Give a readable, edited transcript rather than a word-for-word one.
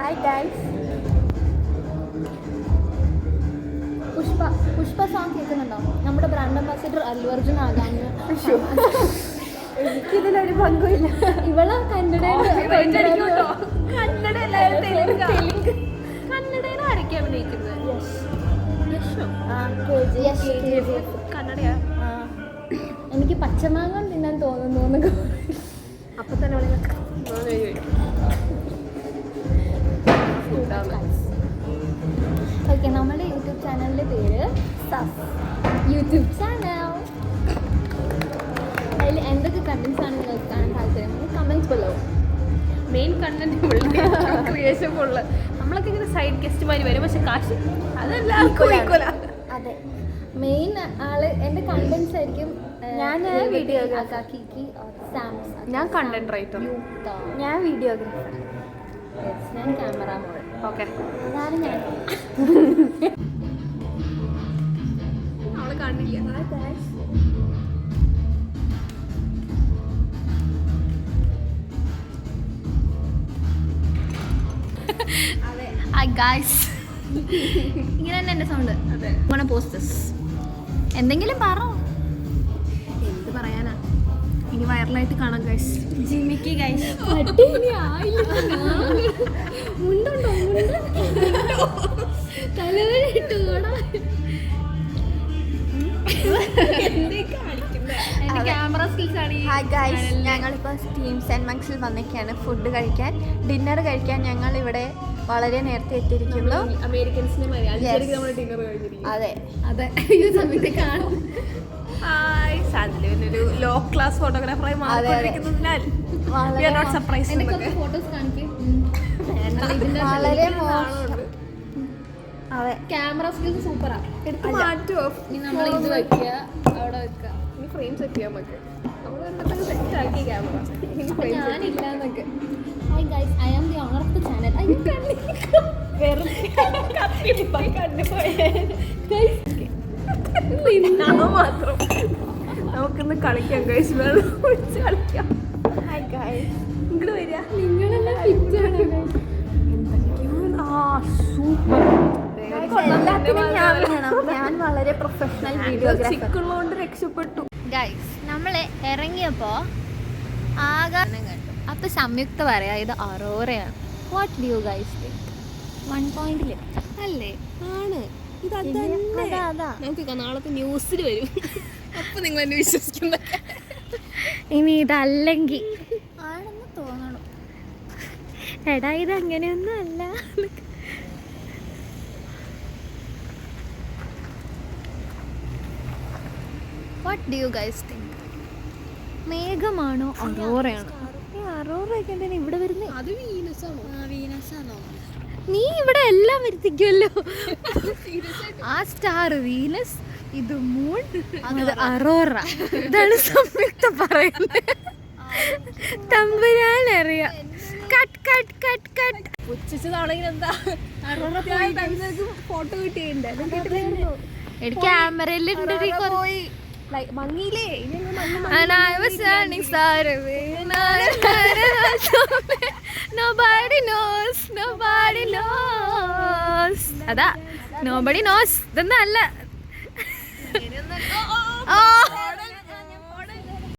Hi guys. Pushpa song കേൾക്കുന്നുണ്ടോ? നമ്മുടെ brand ambassador Allu Arjun ആകാന്ന്. എനിക്കിതിലൊരു പങ്കുമില്ല. ഇവളെ എനിക്ക് പച്ചമാങ്ങ തിന്നാൻ തോന്നുന്നു. അപ്പൊ തന്നെ ഓക്കെ, നമ്മുടെ യൂട്യൂബ് ചാനലിൻ്റെ പേര് സഫ് യൂട്യൂബ് ചാനൽ. അതിൽ എന്തൊക്കെ കണ്ടൻസ് ആണ് നിങ്ങൾക്ക് കാണാൻ താല്പര്യം? Comments below. Main content creation full. നമ്മളൊക്കെ ഇങ്ങനെ സൈഡ് ഗസ്റ്റുമാർ വരും, പക്ഷെ കാശ് അതെല്ലാം. അതെ, മെയിൻ ആള് എൻ്റെ കണ്ടൻസ് ആയിരിക്കും. ഞാൻ വീഡിയോഗ്രാഫർ, ഞാൻ കണ്ടന്റ് റൈറ്റർ, ഞാൻ വീഡിയോഗ്രാഫർ, ഞാൻ ക്യാമറ മോൾ. ഓക്കെ, അതാണ് ഞാൻ. അവള് കാണില്ല. ഇങ്ങനെ തന്നെ എൻ്റെ സൗണ്ട്. അതെ, പോസ്റ്റേഴ്സ് എന്തെങ്കിലും പറ. എന്ത് പറയാനാ, ഇനി വൈറലായിട്ട് കാണാം ഗൈസ്. ജിമിക്ക് ഗൈസ്. ക്യാമറ സ്കിൽസ് ആണ്. ഹായ് ഗൈസ്, ഞങ്ങളിപ്പോൾ ടീംസ് ആൻഡ് മക്സിൽ വന്നൊക്കെയാണ് ഫുഡ് കഴിക്കാൻ, ഡിന്നർ കഴിക്കാൻ. ഞങ്ങൾ ഇവിടെ വളരെ നേരത്തെ എത്തിയിരിക്കുന്നു. അമേരിക്കൻസിനെ നമ്മൾ ഡിന്നർ കഴിഞ്ഞിരിക്കും. അതെ അതെ, ഈ സമയത്ത് കാണും. ഒരു ലോ ക്ലാസ് ഫോട്ടോഗ്രാഫറായി മാറിക്കൊണ്ടിരിക്കുന്നതിനാൽ ഫോട്ടോസ് കാണിക്കും. വളരെ മോശം. അതെ, ക്യാമറ സ്കിൽസ് സൂപ്പറാ. എടുത്ത് മാറ്റുമോ? നമ്മൾ ഇത് വെക്കുക, അവിടെ വെക്കുക. ഇനി ഫ്രെയിം സെറ്റ് ചെയ്യാൻ പറ്റും. നമ്മൾ സെറ്റ് ആക്കി ക്യാമറ. ഞാനില്ല എന്നൊക്കെ. Hi guys, I am the owner of the channel. മാത്രം നമുക്കിന്ന് കളിക്കാം ഗൈസ്, വെള്ളം ഒഴിച്ച് കളിക്കാം. ഹായ് ഗൈസ്, ഇങ്ങോട്ട് വരിക. നിങ്ങളെല്ലാം ഫിറ്റാണ്. സൂപ്പർ. ഞാൻ വളരെ പ്രൊഫഷണൽ വീഡിയോഗ്രാഫർ. ചിക്കുള്ളതുകൊണ്ട് രക്ഷപ്പെട്ടു. ഗൈസ്, നമ്മൾ ഇറങ്ങിയപ്പോൾ ആകാശം കണ്ടു. അപ്പോൾ സംയുക്ത പറയാ ഇത് അറോറയാണ്. What do you guys think? 1 പോയിന്റിൽ അല്ലേ? ആണ് ഇത്. അതാ നമുക്ക് നാളത്തെ ന്യൂസിൽ വരും. അപ്പൊ നിങ്ങൾ എന്നെ വിശ്വസിക്കുന്ന. ഇനി ഇതല്ലെങ്കിൽ ആണെന്ന് തോന്നണം. എടാ, ഇത് അങ്ങനെയൊന്നും അല്ല. What do you guys think? മേഘമാണോ അറോറയാണോ? അറോറയൊക്കെ എന്തിനാ ഇവിടെ വരുന്നത്? അത് വീനസാണോ? വീനസാണോ? നീ ഇവിടെ എല്ലാം വരുത്തിക്കുമല്ലോ. ആ സ്റ്റാർ വീനസ്, ഇത് മൂൺ, അത് അറോറ. ഇതാണ് സംയുക്ത പറയുന്നത്. തമ്പുരാനറിയാം. Cut cut cut cut. പുച്ഛിച്ചതാണെങ്കിൽ എന്താ? ഫോട്ടോ കിട്ടിയിട്ടുണ്ടോ? ക്യാമറയിൽ പോയി മങ്ങിയില്ലേ? And I was standing far away. Nobody knows, nobody knows. അതാ nobody knows. ഇതൊന്നും അല്ല.